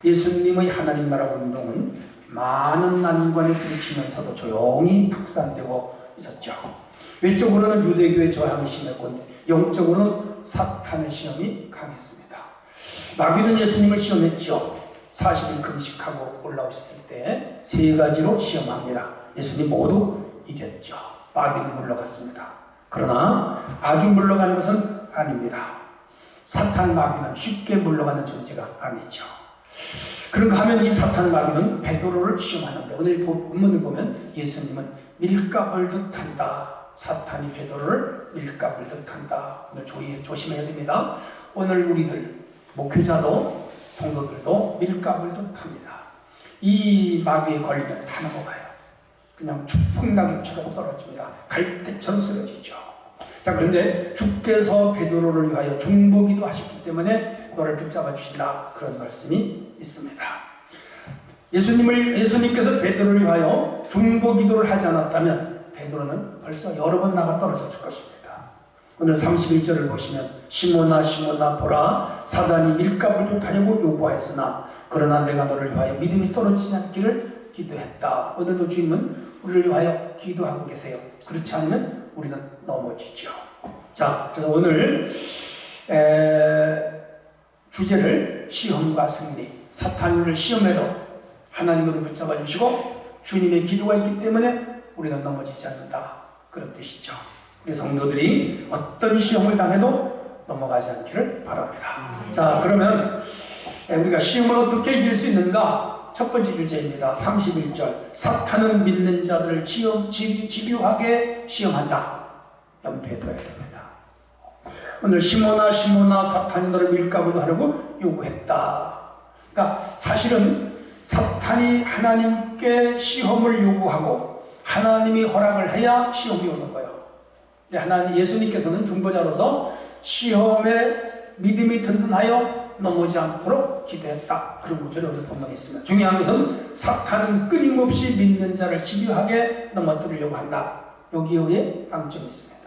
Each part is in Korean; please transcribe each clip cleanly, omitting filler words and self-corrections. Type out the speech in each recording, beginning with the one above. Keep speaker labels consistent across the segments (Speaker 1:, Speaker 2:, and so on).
Speaker 1: 예수님의 하나님 나라 운동은 많은 난관에 부딪히면서도 조용히 확산되고 있었죠. 외적으로는 유대교의 저항이 심했고 영적으로는 사탄의 시험이 강했습니다. 마귀는 예수님을 시험했죠. 40일 금식하고 올라오셨을 때 세 가지로 시험합니다. 예수님 모두 이겼죠. 마귀는 물러갔습니다. 그러나 아주 물러가는 것은 아닙니다. 사탄 마귀는 쉽게 물러가는 존재가 아니죠. 그런가 하면 이 사탄 마귀는 베드로를 시험하는데 오늘 본문을 보면 예수님은 밀가불 듯한다. 사탄이 베드로를 밀가불 듯한다. 오늘 조심해야 됩니다. 오늘 우리들 목회자도 성도들도 밀가불 듯합니다. 이 마귀에 걸리면 다 넘어가요. 그냥 폭낙엽처럼 떨어집니다. 갈대처럼 쓰러지죠. 자, 그런데 주께서 베드로를 위하여 중보기도 하셨기 때문에 너를 붙잡아 주신다. 그런 말씀이 있습니다. 예수님께서 베드로를 위하여 중보기도를 하지 않았다면 베드로는 벌써 여러 번 나가 떨어졌을 것입니다. 오늘 31절을 보시면 시몬아 시몬아 보라 사단이 밀가불 듯하려고 요구하였으나 그러나 내가 너를 위하여 믿음이 떨어지지 않기를 기도했다. 오늘도 주님은 우리를 위하여 기도하고 계세요. 그렇지 않으면 우리는 넘어지죠. 자, 그래서 오늘 주제를 시험과 승리, 사탄을 시험해도 하나님으로 붙잡아 주시고 주님의 기도가 있기 때문에 우리는 넘어지지 않는다. 그런 뜻이죠. 우리 성도들이 어떤 시험을 당해도 넘어가지 않기를 바랍니다. 자, 그러면 우리가 시험을 어떻게 이길 수 있는가? 첫 번째 주제입니다. 31절 사탄은 믿는 자들을 집요하게 시험한다. 염두에 둬야 됩니다. 오늘 시몬아 시몬아 사탄이 너를 밀가불 하려고 요구했다. 그러니까 사실은 사탄이 하나님께 시험을 요구하고 하나님이 허락을 해야 시험이 오는 거예요. 예수님께서는 중보자로서 시험에 믿음이 든든하여 넘어지 않도록 기도했다. 그런 구절이 오늘 본문에 있습니다. 중요한 것은 사탄은 끊임없이 믿는 자를 집요하게 넘어뜨리려고 한다. 여기에 방점이 있습니다.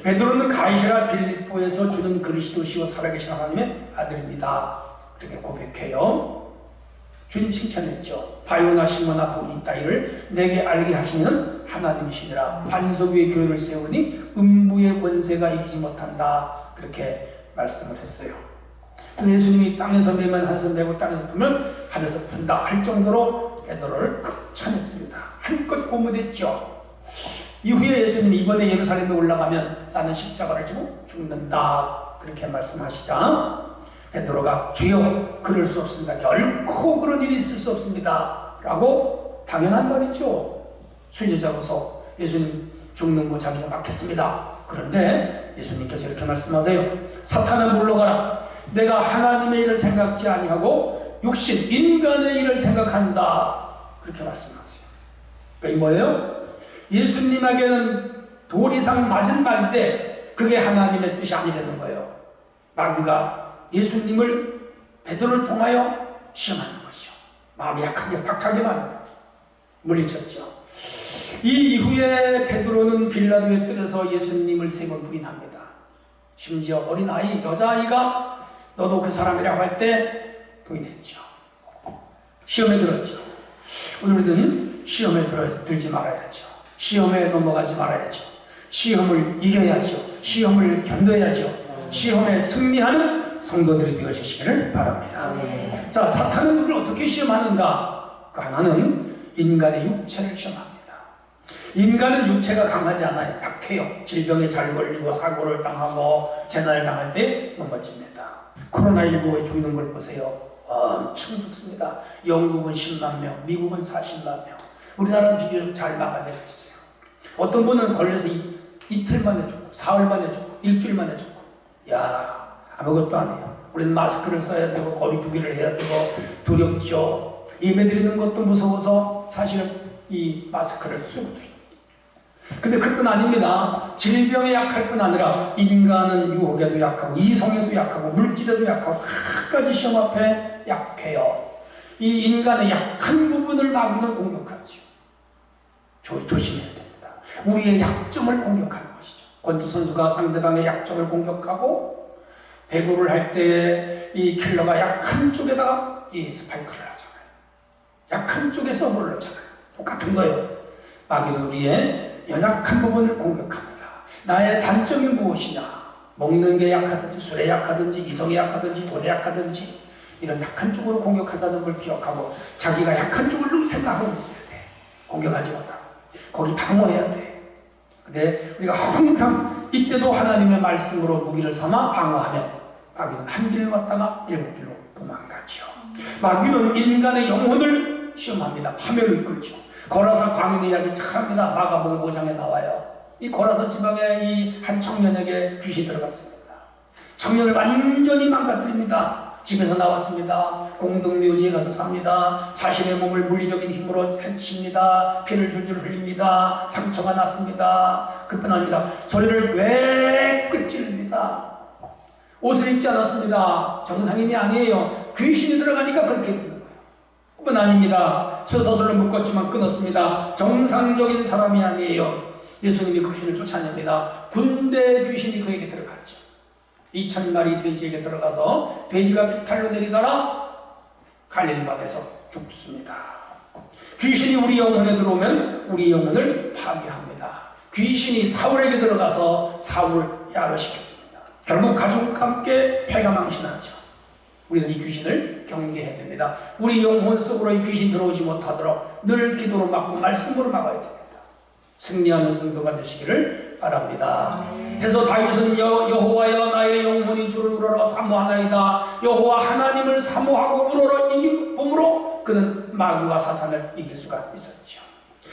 Speaker 1: 베드로는 가이사랴 빌립보에서 주는 그리스도시요 살아계신 하나님의 아들입니다. 그렇게 고백해요. 주님 칭찬했죠. 바요나 시모나 복이 있다. 이를 내게 알게 하시는 하나님이시니라. 반석 위에 교회를 세우니 음부의 권세가 이기지 못한다. 그렇게 말씀을 했어요. 그래서 예수님이 땅에서 내면 한손 내고 땅에서 풀면 하늘에서 푼다 할 정도로 베드로를 극찬했습니다. 한껏 고무됐죠. 이후에 예수님이 이번에 예루살렘에 올라가면 나는 십자가를 지고 죽는다. 그렇게 말씀하시자 베드로가 주여 그럴 수 없습니다. 결코 그런 일이 있을 수 없습니다. 라고 당연한 말이죠. 순례자로서 예수님 죽는 거 자기가 막혔습니다. 그런데 예수님께서 이렇게 말씀하세요. 사탄아 물러가라. 내가 하나님의 일을 생각지 아니하고 육신 인간의 일을 생각한다. 그렇게 말씀하세요. 그러니까 이 뭐예요? 예수님에게는 돌 이상 맞은 말인데 그게 하나님의 뜻이 아니라는 거예요. 마귀가 예수님을 베드로를 통하여 시험하는 것이요. 마음이 약하게 박하게만 물리쳤죠. 이 이후에 베드로는 빌라도의 뜰에서 예수님을 세 번 부인합니다. 심지어 어린아이, 여자아이가 너도 그 사람이라고 할 때 부인했죠. 시험에 들었죠. 오늘 우리는 시험에 들지 말아야죠. 시험에 넘어가지 말아야죠. 시험을 이겨야죠. 시험을 견뎌야죠. 시험에 승리하는 성도들이 되어주시기를 바랍니다. 자, 사탄은 우리를 어떻게 시험하는가? 그 하나는 인간의 육체를 시험합니다. 인간은 육체가 강하지 않아요. 약해요. 질병에 잘 걸리고 사고를 당하고 재난을 당할 때 넘어집니다. 코로나19에 죽는 걸 보세요. 엄청 죽습니다. 영국은 10만 명, 미국은 40만 명. 우리나라는 비교적 잘 막아내고 있어요. 어떤 분은 걸려서 이틀 만에 죽고, 사흘 만에 죽고, 일주일 만에 죽고. 야, 아무것도 안 해요. 우리는 마스크를 써야 되고, 거리 두기를 해야 되고, 두렵죠. 예배 드리는 것도 무서워서 사실은 이 마스크를 쓰고 드립니다. 근데 그뿐 아닙니다. 질병에 약할 뿐 아니라 인간은 유혹에도 약하고, 이성에도 약하고, 물질에도 약하고, 끝까지 시험 앞에 약해요. 이 인간의 약한 부분을 마귀는 공격하죠. 조심해야 됩니다. 우리의 약점을 공격하는 것이죠. 권투 선수가 상대방의 약점을 공격하고 배구를 할 때 이 킬러가 약한 쪽에다가 이 스파이크를 하잖아요. 약한 쪽에 서브를 넣잖아요. 똑같은 거예요. 마귀는 우리의 연약한 부분을 공격합니다. 나의 단점이 무엇이냐? 먹는 게 약하든지, 술에 약하든지, 이성에 약하든지, 돈에 약하든지, 이런 약한 쪽으로 공격한다는 걸 기억하고 자기가 약한 쪽을 늘 생각하고 있어야 돼. 공격하지 못하고 거기 방어해야 돼. 근데 우리가 항상 이때도 하나님의 말씀으로 무기를 삼아 방어하면 마귀는 한 길을 왔다가 일곱 길로 도망가죠. 마귀는 인간의 영혼을 시험합니다. 파멸을 이끌죠. 거라사 광인의 이야기 잘합니다. 마가복음 5장에 나와요. 이 거라사 지방에 이 한 청년에게 귀신이 들어갔습니다. 청년을 완전히 망가뜨립니다. 집에서 나왔습니다. 공동묘지에 가서 삽니다. 자신의 몸을 물리적인 힘으로 해칩니다. 피를 줄줄 흘립니다. 상처가 났습니다. 그뿐 아닙니다. 소리를 꽥꽥 지릅니다. 옷을 입지 않았습니다. 정상인이 아니에요. 귀신이 들어가니까 그렇게 되는 거예요. 그뿐 아닙니다. 쇠사슬로 묶었지만 끊었습니다. 정상적인 사람이 아니에요. 예수님이 그 귀신을 쫓아냅니다. 군대 귀신이 그에게 들어갔죠. 2000마리 돼지에게 들어가서 돼지가 비탈로 내리다가 갈릴리 바다에서 죽습니다. 귀신이 우리 영혼에 들어오면 우리 영혼을 파괴합니다. 귀신이 사울에게 들어가서 사울을 야로시켰습니다. 결국 가족과 함께 패가망신하죠. 우리는 이 귀신을 경계해야 됩니다. 우리 영혼 속으로 이 귀신 들어오지 못하도록 늘 기도로 막고 말씀으로 막아야 됩니다. 승리하는 성도가 되시기를 바랍니다. 해서 다윗은 여호와여 나의 영혼이 주를 우러러 사모하나이다. 여호와 하나님을 사모하고 우러러 이긴 봄으로 그는 마귀와 사탄을 이길 수가 있었죠.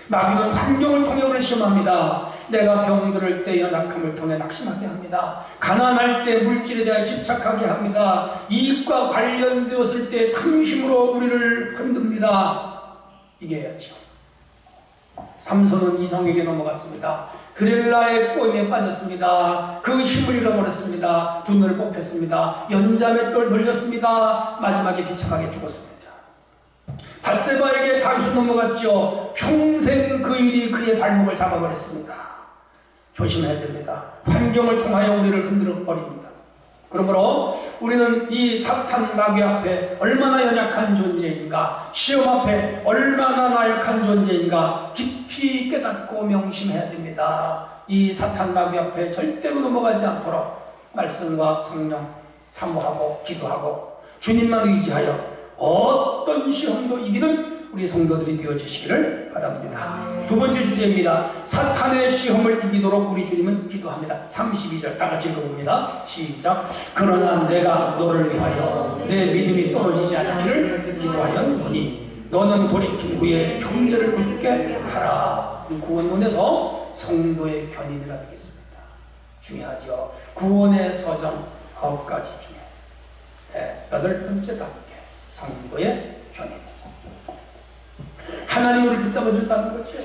Speaker 1: 마귀는 환경을 통해 우리를 시험합니다. 내가 병들을 때 연약함을 통해 낙심하게 합니다. 가난할 때 물질에 대해 집착하게 합니다. 이익과 관련되었을 때 탐심으로 우리를 흔듭니다. 이겨야죠. 삼손은 이성에게 넘어갔습니다. 그릴라의 꼬임에 빠졌습니다. 그 힘을 잃어버렸습니다. 두 눈을 뽑혔습니다. 연자맷돌 돌렸습니다. 마지막에 비참하게 죽었습니다. 밧세바에게 다윗은 넘어갔죠. 평생 그 일이 그의 발목을 잡아버렸습니다. 조심해야 됩니다. 환경을 통하여 우리를 흔들어 버립니다. 그러므로 우리는 이 사탄 마귀 앞에 얼마나 연약한 존재인가, 시험 앞에 얼마나 나약한 존재인가 깊이 깨닫고 명심해야 됩니다. 이 사탄 마귀 앞에 절대로 넘어가지 않도록 말씀과 성령 사모하고 기도하고 주님만 의지하여 어떤 시험도 이기는 우리 성도들이 되어주시기를 바랍니다. 두 번째 주제입니다. 사탄의 시험을 이기도록 우리 주님은 기도합니다. 32절 다 같이 읽어봅니다. 시작. 그러나 내가 너를 위하여 내 믿음이 떨어지지 않기를 기도하였노니 너는 돌이킨 후에 형제를 붙게 하라. 구원문에서 성도의 견인이라 되겠습니다. 중요하죠. 구원의 서정 9가지 중에 8번째답게 성도의 견인이 있습니다. 하나님이 우리를 붙잡아 준다는 거죠.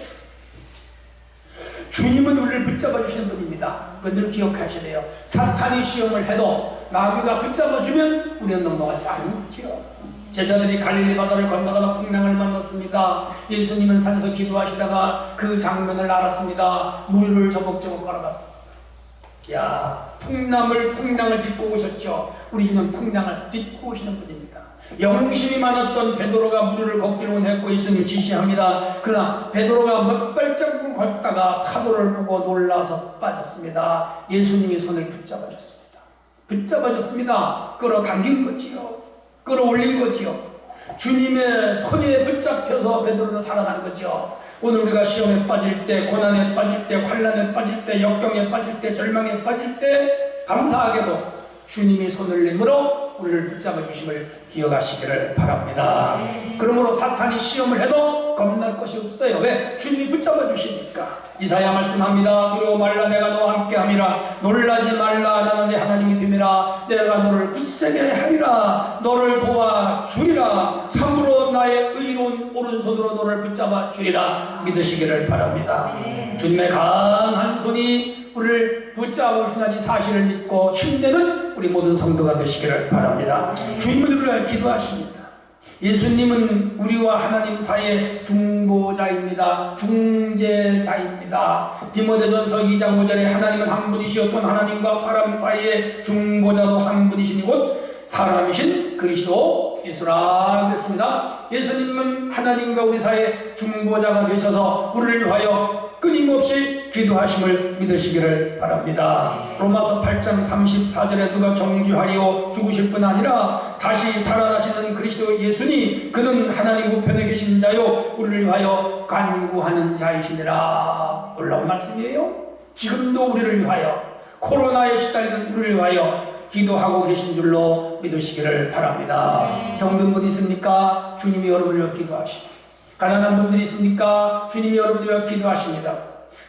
Speaker 1: 주님은 우리를 붙잡아 주시는 분입니다. 그걸 기억하셔야 돼요. 사탄이 시험을 해도 마귀가 붙잡아 주면 우리는 넘어가지 않죠. 제자들이 갈릴리 바다를 건너가다 풍랑을 만났습니다. 예수님은 산에서 기도하시다가 그 장면을 알았습니다. 물을 저벅저벅 걸어갔습니다. 야, 풍랑을 딛고 오셨죠. 우리 주는 풍랑을 딛고 오시는 분입니다. 영심이 많았던 베드로가 무리를 걷기를 원했고 예수님을 지시합니다. 그러나 베드로가 몇 발자국을 걷다가 파도를 보고 놀라서 빠졌습니다. 예수님이 손을 붙잡아줬습니다. 끌어당긴 거지요. 끌어올린 거지요. 주님의 손에 붙잡혀서 베드로는 살아난 거죠. 오늘 우리가 시험에 빠질 때, 고난에 빠질 때, 환난에 빠질 때, 역경에 빠질 때, 절망에 빠질 때 감사하게도 주님이 손을 내밀어 우리를 붙잡아 주심을 기억하시기를 바랍니다. 그러므로 사탄이 시험을 해도 겁날 것이 없어요. 왜? 주님이 붙잡아 주시니까. 이사야 말씀합니다. 두려워 말라 내가 너와 함께함이라. 놀라지 말라 나는 내 하나님이 됨이라. 내가 너를 굳세게 하리라. 너를 도와주리라. 참으로 나의 의로운 오른손으로 너를 붙잡아 주리라. 믿으시기를 바랍니다. 주님의 강한 손이 우리를 붙잡으시다니 사실을 믿고 힘내는 우리 모든 성도가 되시기를 바랍니다. 주님을 위하여 기도하십니다. 예수님은 우리와 하나님 사이의 중보자입니다. 중재자입니다. 디모데전서 2장 5절에 하나님은 한 분이시요 또 하나님과 사람 사이의 중보자도 한 분이시니 곧 사람이신 그리스도 예수라 그랬습니다. 예수님은 하나님과 우리 사이의 중보자가 되셔서 우리를 위하여 끊임없이 기도하심을 믿으시기를 바랍니다. 로마서 8장 34절에 누가 정죄하리요 죽으실 뿐 아니라 다시 살아나시는 그리스도 예수니 그는 하나님 우편에 계신 자요 우리를 위하여 간구하는 자이시니라. 놀라운 말씀이에요. 지금도 우리를 위하여 코로나에 시달리는 우리를 위하여 기도하고 계신 줄로 믿으시기를 바랍니다. 병든 분 있습니까? 주님이 여러분을 위하여 기도하십니다. 가난한 분들이 있습니까? 주님이 여러분을 위하여 기도하십니다.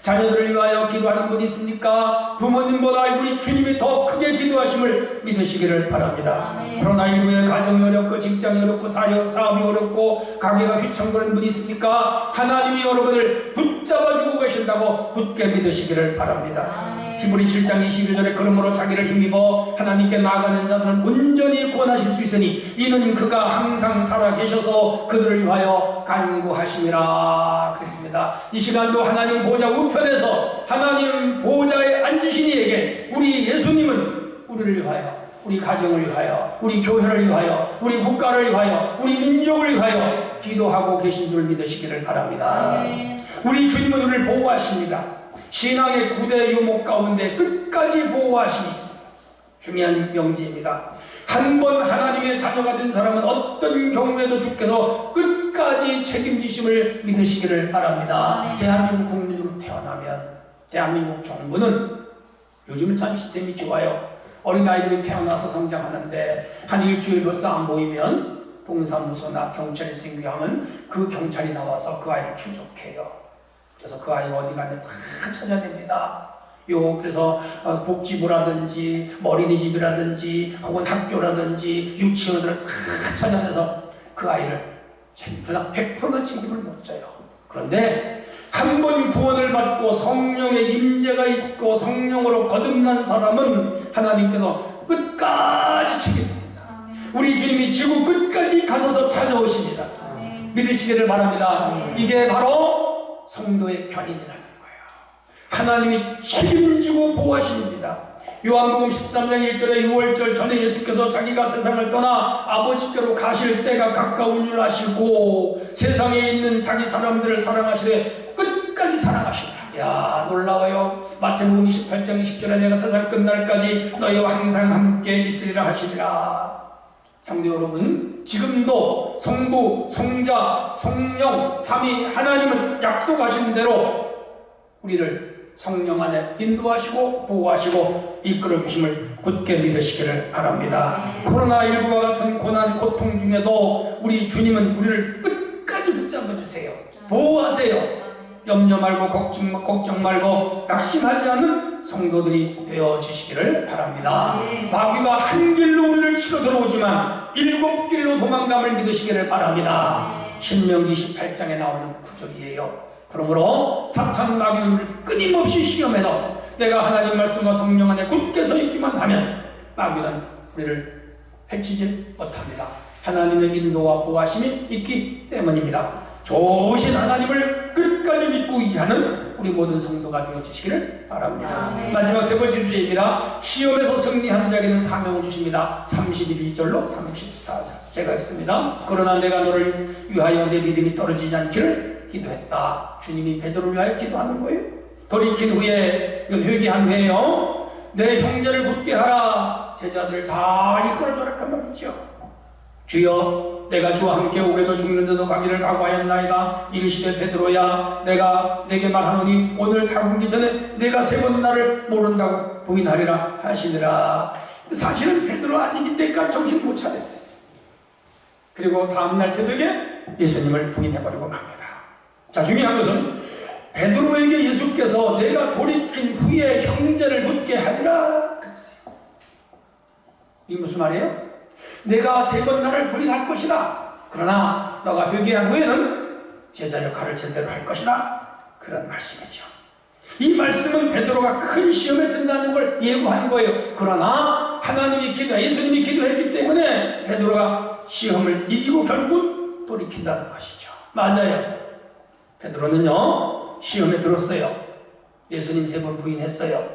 Speaker 1: 자녀들을 위하여 기도하는 분이 있습니까? 부모님보다 우리 주님이 더 크게 기도하심을 믿으시기를 바랍니다. 코로나19에 가정이 어렵고 직장이 어렵고 사업이 어렵고 가게가 휘청거리는 분이 있습니까? 하나님이 여러분을 붙잡아주고 계신다고 굳게 믿으시기를 바랍니다. 히브리 7장 22절에 그러므로 자기를 힘입어 하나님께 나아가는 자들은 온전히 구원하실 수 있으니 이는 그가 항상 살아계셔서 그들을 위하여 간구하심이라 그랬습니다. 이 시간도 하나님 보좌 우편에서 하나님 보좌에 앉으신 이에게 우리 예수님은 우리를 위하여 우리 가정을 위하여 우리 교회를 위하여 우리 국가를 위하여 우리 민족을 위하여 기도하고 계신 줄 믿으시기를 바랍니다. 우리 주님은 우리를 보호하십니다. 신앙의 9대 요목 가운데 끝까지 보호하심이 있습니다. 중요한 명제입니다. 한 번 하나님의 자녀가 된 사람은 어떤 경우에도 주께서 끝까지 책임지심을 믿으시기를 바랍니다. 대한민국 국민으로 태어나면 대한민국 정부는 요즘은 참 시스템이 좋아요. 어린아이들이 태어나서 성장하는데 한 일주일 벌써 안 보이면 동사무소나 경찰이 생겨하면 그 경찰이 나와서 그 아이를 추적해요. 그래서 그 아이가 어디 가면 다 찾아냅니다. 그래서 복지부라든지 어린이집이라든지 혹은 학교라든지 유치원들을 다 찾아내서 그 아이를 그냥 100% 책임을 못 져요. 그런데 한 번 구원을 받고 성령의 임재가 있고 성령으로 거듭난 사람은 하나님께서 끝까지 책임집니다. 우리 주님이 지구 끝까지 가셔서 찾아오십니다. 믿으시기를 바랍니다. 이게 바로 성도의 견인이라는 거예요. 하나님이 책임지고 보호하십니다. 요한복음 13장 1절에 6월절 전에 예수께서 자기가 세상을 떠나 아버지께로 가실 때가 가까운 줄 아시고 세상에 있는 자기 사람들을 사랑하시되 끝까지 사랑하시라. 야, 놀라워요. 마태복음 28장 20절에 내가 세상 끝날까지 너희와 항상 함께 있으리라 하시니라. 성도 여러분, 지금도 성부, 성자, 성령, 삼위 하나님은 약속하신 대로 우리를 성령 안에 인도하시고 보호하시고 이끌어 주심을 굳게 믿으시기를 바랍니다. 코로나19와 같은 고난, 고통 중에도 우리 주님은 우리를 끝까지 붙잡아 주세요. 보호하세요. 염려 말고 걱정 말고 낙심하지 않는 성도들이 되어지시기를 바랍니다. 마귀가 한 길로 우리를 치러 들어오지만 7길로 도망감을 믿으시기를 바랍니다. 신명기 28장에 나오는 구절이에요. 그러므로 사탄 마귀는 우리를 끊임없이 시험해도 내가 하나님 말씀과 성령 안에 굳게 서 있기만 하면 마귀는 우리를 해치지 못합니다. 하나님의 인도와 보호하심이 있기 때문입니다. 좋으신 하나님을 끝까지 믿고 의지하는 우리 모든 성도가 되어주시기를 바랍니다. 마지막 세 번째 주제입니다. 시험에서 승리한 자에게는 사명을 주십니다. 32절로 34절 제가 읽습니다. 그러나 내가 너를 위하여 내 믿음이 떨어지지 않기를 기도했다. 주님이 베드로를 위하여 기도하는 거예요. 돌이킨 후에, 이건 회개한 후에요, 내 형제를 굳게 하라. 제자들을 잘 이끌어줘라 그 말이죠. 주여, 내가 주와 함께 오게도 죽는데도 가기를 각오하였나이다. 이르시되 베드로야, 내가 내게 말하노니 오늘 다구기 전에 내가 3번 나를 모른다고 부인하리라 하시니라. 사실은 베드로 아직 이때까지 정신 못 차렸어요. 그리고 다음날 새벽에 예수님을 부인해버리고 맙니다. 자, 중요한 것은 베드로에게 예수께서 내가 돌이킨 후에 형제를 굳게 하리라 그랬어요. 이게 무슨 말이에요? 내가 3번 나를 부인할 것이다. 그러나 너가 회개한 후에는 제자 역할을 제대로 할 것이다. 그런 말씀이죠. 이 말씀은 베드로가 큰 시험에 든다는 걸 예고하는 거예요. 그러나 하나님이 예수님이 기도했기 때문에 베드로가 시험을 이기고 결국 돌이킨다는 것이죠. 맞아요. 베드로는요, 시험에 들었어요. 예수님 3번 부인했어요.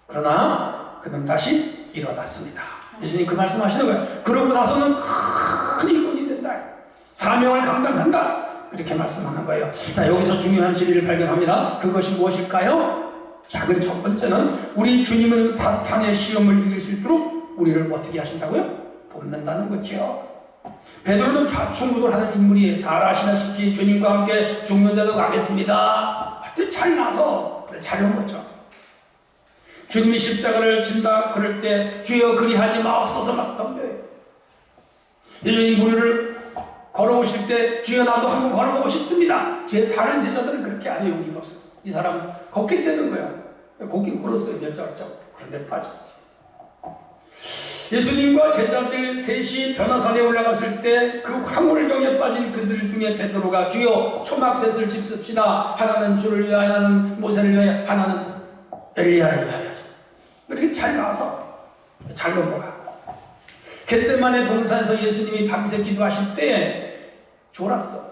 Speaker 1: 그러나 그는 다시 일어났습니다. 예수님 그 말씀하시는 거예요. 그러고 나서는 사명을 감당한다. 그렇게 말씀하는 거예요. 자, 여기서 중요한 진리를 발견합니다. 그것이 무엇일까요? 자, 그 첫 번째는 우리 주님은 사탄의 시험을 이길 수 있도록 우리를 어떻게 하신다고요? 돕는다는 거죠. 베드로는 좌충우돌하는 인물이에요. 잘 아시다시피 주님과 함께 죽는 데도 가겠습니다. 하여튼 잘나서 잘 넘었죠. 주님이 십자가를 진다 그럴 때 주여 그리하지 마옵소서 막 덤벼요. 예수님 무리를 걸어오실 때 주여 나도 한번 걸어보고 싶습니다. 제 다른 제자들은 그렇게 안 해요. 용기가 없어요. 이 사람은 걷게 되는 거야. 걷긴 걸었어요. 몇 발자국. 그런데 빠졌어요. 예수님과 제자들 셋이 변화산에 올라갔을 때 그 황홀경에 빠진 그들 중에 베드로가 주여 초막셋을 집습시다. 하나는 주를 위하여, 하나는 모세를 위하여, 하나는 엘리야를 위하여. 이렇게 잘 나와서 잘 넘어가. 겟세마네 동산에서 예수님이 밤새 기도하실 때 졸았어.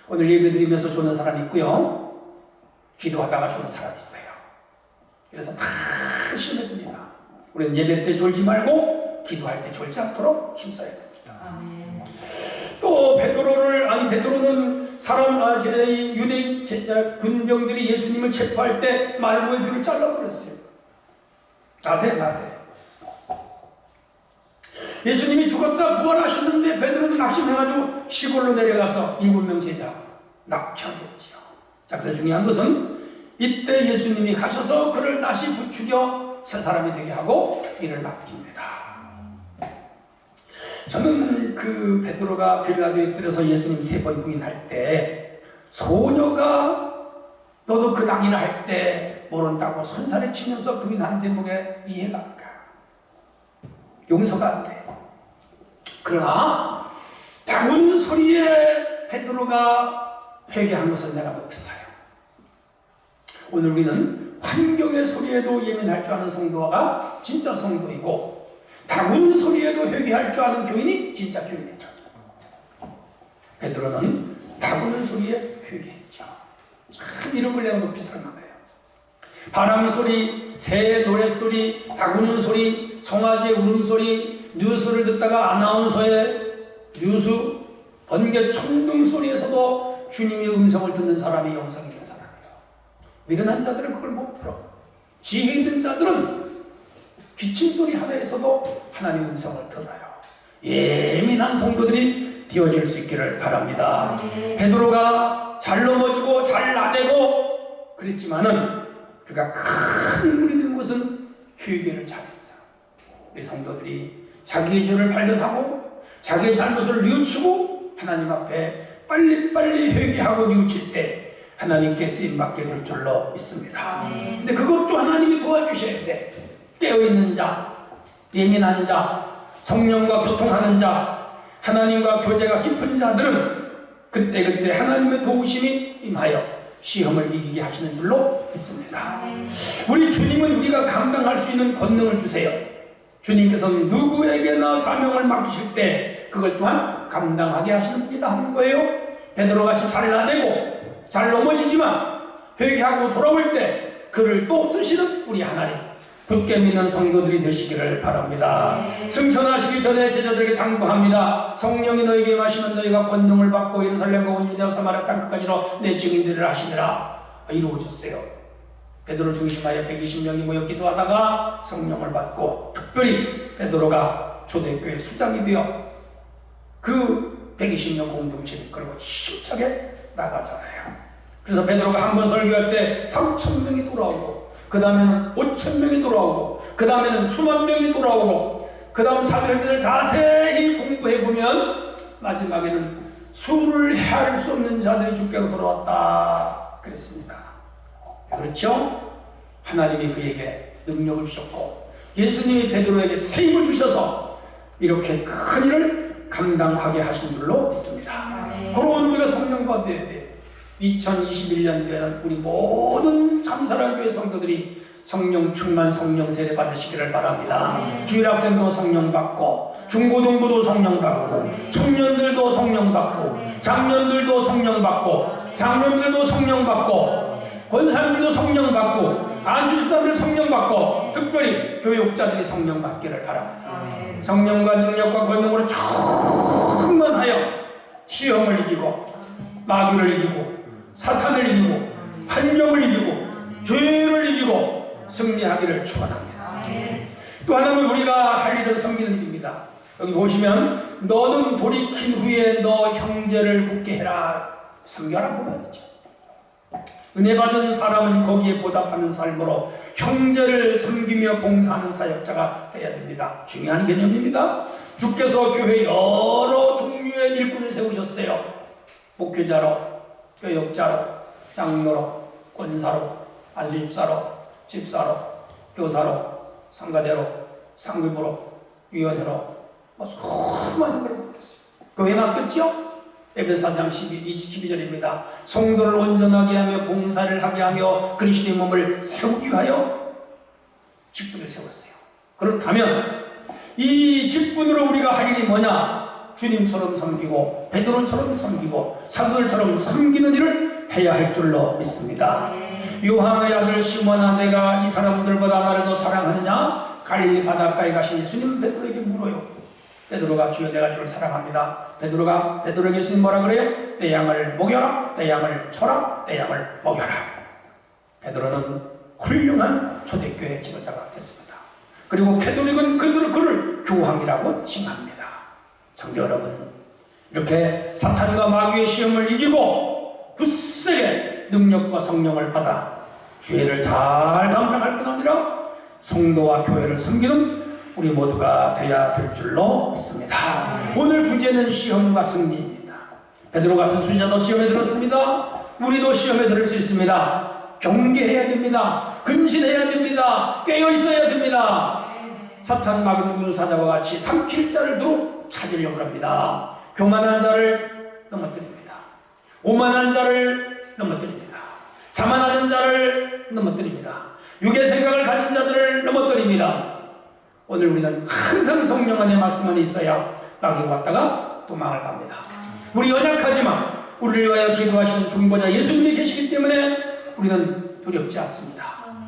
Speaker 1: 오늘 예배 드리면서 조는 사람이 있고요. 기도하다가 조는 사람이 있어요. 그래서 다 시험해 둡니다. 우리는 예배 때 졸지 말고 기도할 때 졸지 않도록 힘써야 됩니다.
Speaker 2: 아멘.
Speaker 1: 또 베드로는 유대 제자 군병들이 예수님을 체포할 때 말고의 귀를 잘라버렸어요. 나대. 예수님이 죽었다 부활하셨는데 베드로는 낙심해가지고 시골로 내려가서 7명 제자 낙향했지요. 자, 그 중요한 것은 이때 예수님이 가셔서 그를 다시 부추겨 새 사람이 되게 하고 이를 맡깁니다. 저는 그 베드로가 빌라도에 들어서 예수님 3번 부인할 때 소녀가 너도 그 당이나 할 때 모른다고 손살에 치면서 부인한 대목에 이해가 안 가. 용서가 안 돼. 그러나 다군 소리에 베드로가 회개한 것은 내가 높이 사요. 오늘 우리는 환경의 소리에도 예민할 줄 아는 성도가 진짜 성도이고 다군 소리에도 회개할 줄 아는 교인이 진짜 교인이죠. 베드로는 다군 소리에 회개했죠. 참 이런 걸 내가 높이 살만해요. 바람 소리, 새 노랫소리, 다구는 소리, 송아지의 울음소리, 뉴스를 듣다가 아나운서의 뉴스, 번개 천둥 소리에서도 주님의 음성을 듣는 사람이 영성 있는 사람이에요. 미련한 자들은 그걸 못 들어. 지혜 있는 자들은 기침 소리 하나에서도 하나님의 음성을 들어요. 예민한 성도들이 되어질 수 있기를 바랍니다. 베드로가 잘 넘어지고 잘 나대고 그랬지만은 그가 큰 물이 된 것은 회개를 잘했어. 우리 성도들이 자기의 죄를 발견하고 자기의 잘못을 뉘우치고 하나님 앞에 빨리빨리 회개하고 뉘우칠 때 하나님께 쓰임받게 될 줄로 믿습니다. 근데 그것도 하나님이 도와주셔야 돼. 깨어있는 자, 예민한 자, 성령과 교통하는 자, 하나님과 교제가 깊은 자들은 그때그때 하나님의 도우심이 임하여 시험을 이기게 하시는 줄로 믿습니다. 우리 주님은 우리가 감당할 수 있는 권능을 주세요. 주님께서는 누구에게나 사명을 맡기실 때 그걸 또한 감당하게 하시는 분이다 하는 거예요. 베드로같이 잘 나대고 잘 넘어지지만 회개하고 돌아올 때 그를 또 쓰시는 우리 하나님, 굳게 믿는 성도들이 되시기를 바랍니다. 승천하시기 전에 제자들에게 당부합니다. 성령이 너에게 임하시면 너희가 권능을 받고 예루살렘과 온 유대와 사마리아 땅끝까지로 내 증인들을 하시니라. 이루어졌어요. 베드로 중심하여 120명이 모여 기도하다가 성령을 받고 특별히 베드로가 초대교회 수장이 되어 그 120명 공동체를 이끌고 힘차게 나가잖아요. 그래서 베드로가 한 번 설교할 때 3,000명이 돌아오고 그 다음에는 5,000명이 돌아오고 그 다음에는 수만 명이 돌아오고 그 다음 사도행전을 자세히 공부해보면 마지막에는 수를 헤아릴 수 없는 자들이 주께로 돌아왔다 그랬습니다. 그렇죠? 하나님이 그에게 능력을 주셨고 예수님이 베드로에게 새 힘을 주셔서 이렇게 큰 일을 감당하게 하신 줄로 믿습니다. 그러면 우리가 성령 받아야 돼. 2021년도에는 우리 모든 참사랑교회 성도들이 성령 충만 성령 세례 받으시기를 바랍니다. 주일학생도 성령 받고 중고등부도 성령 받고 청년들도 성령 받고 장년들도 성령 받고 장년들도 성령 받고 권사님들도 성령 받고 안수집사들 성령 받고 특별히 교육자들이 성령 받기를 바랍니다. 성령과 능력과 권능으로 충만하여 시험을 이기고 마귀를 이기고 사탄을 이기고 환경을 이기고 죄를 이기고 승리하기를 축원합니다. 또 하나는 우리가 할 일은 섬기는 일입니다. 여기 보시면 너는 돌이킨 후에 너 형제를 굳게 해라. 섬겨라고 말이죠. 은혜 받은 사람은 거기에 보답하는 삶으로 형제를 섬기며 봉사하는 사역자가 되어야 됩니다. 중요한 개념입니다. 주께서 교회 여러 종류의 일꾼을 세우셨어요. 목회자로, 교역자로, 장로로, 권사로, 안수집사로, 집사로, 교사로, 상가대로, 상급으로, 위원회로 수많은 걸 맡겼어요. 왜 맡겼죠? 에베소 4장 12절입니다. 성도를 온전하게 하며 봉사를 하게 하며 그리스도의 몸을 세우기 위하여 직분을 세웠어요. 그렇다면 이 직분으로 우리가 할 일이 뭐냐? 주님처럼 섬기고 베드로처럼 섬기고 사도들처럼 섬기는 일을 해야 할 줄로 믿습니다. 요한의 아들 시몬아, 내가 이 사람들보다 나를 더 사랑하느냐? 갈릴리 바닷가에 가신 예수님 베드로에게 물어요. 베드로가 주여 내가 주를 사랑합니다. 베드로에게 예수님 뭐라 그래요? 내 양을 먹여라, 내 양을 쳐라, 내 양을 먹여라. 베드로는 훌륭한 초대교회 지도자가 됐습니다. 그리고 캐톨릭은 그를 교황이라고 칭합니다. 성도 여러분, 이렇게 사탄과 마귀의 시험을 이기고 굳세게 능력과 성령을 받아 죄를 잘 감당할 뿐 아니라 성도와 교회를 섬기는 우리 모두가 되어야 될 줄로 믿습니다. 오늘 주제는 시험과 승리입니다. 베드로 같은 순자도 시험에 들었습니다. 우리도 시험에 들을 수 있습니다. 경계해야 됩니다. 근신해야 됩니다. 깨어 있어야 됩니다. 사탄 마귀 사자와 같이 삼킬 자를 두루 찾으려고 합니다. 교만한 자를 넘어뜨립니다. 오만한 자를 넘어뜨립니다. 자만하는 자를 넘어뜨립니다. 육의 생각을 가진 자들을 넘어뜨립니다. 오늘 우리는 항상 성령 안에 말씀 안에 있어야 마귀가 왔다가 도망을 갑니다. 우리 연약하지만 우리를 위하여 기도하시는 중보자 예수님이 계시기 때문에 우리는 두렵지 않습니다.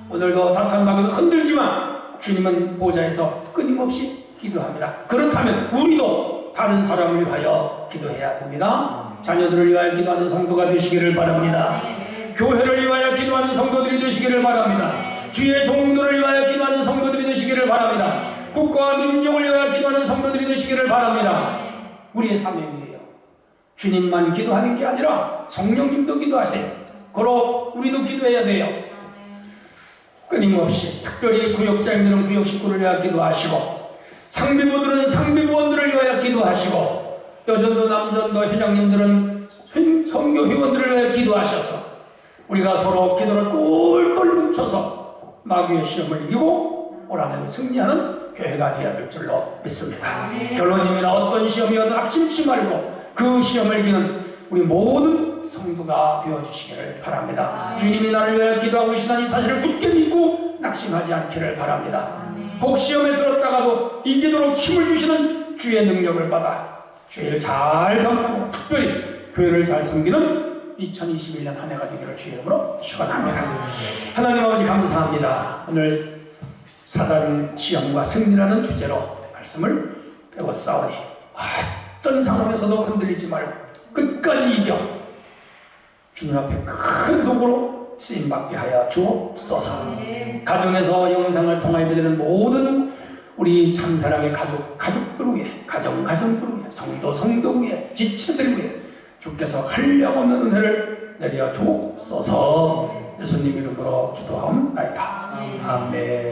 Speaker 1: 오늘도 사탄 마귀도 흔들지만 주님은 보좌에서 끊임없이 기도합니다. 그렇다면 우리도 다른 사람을 위하여 기도해야 됩니다. 자녀들을 위하여 기도하는 성도가 되시기를 바랍니다. 교회를 위하여 기도하는 성도들이 되시기를 바랍니다. 주의 종들을 위하여 기도하는 성도들이 되시기를 바랍니다. 국가와 민족을 위하여 기도하는 성도들이 되시기를 바랍니다. 우리의 사명이에요. 주님만 기도하는 게 아니라 성령님도 기도하세요. 그러 우리도 기도해야 돼요. 끊임없이 특별히 구역장님들은 구역 식구를 위하여 기도하시고 상비부들은 상비부원들을 위하여 기도하시고 여전도 남전도 회장님들은 선교 회원들을 위하여 기도하셔서 우리가 서로 기도를 똘똘 뭉쳐서 마귀의 시험을 이기고 올 한해 승리하는 교회가 되어야 될 줄로 믿습니다. 결론입니다. 어떤 시험이어도 낙심치 말고 그 시험을 이기는 우리 모든 성도가 되어주시기를 바랍니다. 주님이 나를 위하여 기도하고 계시다는 이 사실을 굳게 믿고 낙심하지 않기를 바랍니다. 혹 시험에 들었다가도 이기도록 힘을 주시는 주의 능력을 받아 죄를 잘 감당하고 특별히 교회를 잘 섬기는 2021년 한 해가 되기를 주의 이름으로 축원합니다. 하나님 아버지 감사합니다. 오늘 사단 시험과 승리라는 주제로 말씀을 배웠사오니 어떤 상황에서도 흔들리지 말고 끝까지 이겨 주님 앞에 큰 도구로 쓰임받게 하여 주옵소서. 가정에서 영상을 통하여 믿는 모든 우리 참사랑의 가족들 위해 가정들 위해 성도 위해 지체들 위해 주께서 한량없는 은혜를 내려 주옵소서. 예수님 이름으로 기도하옵나이다. 아멘.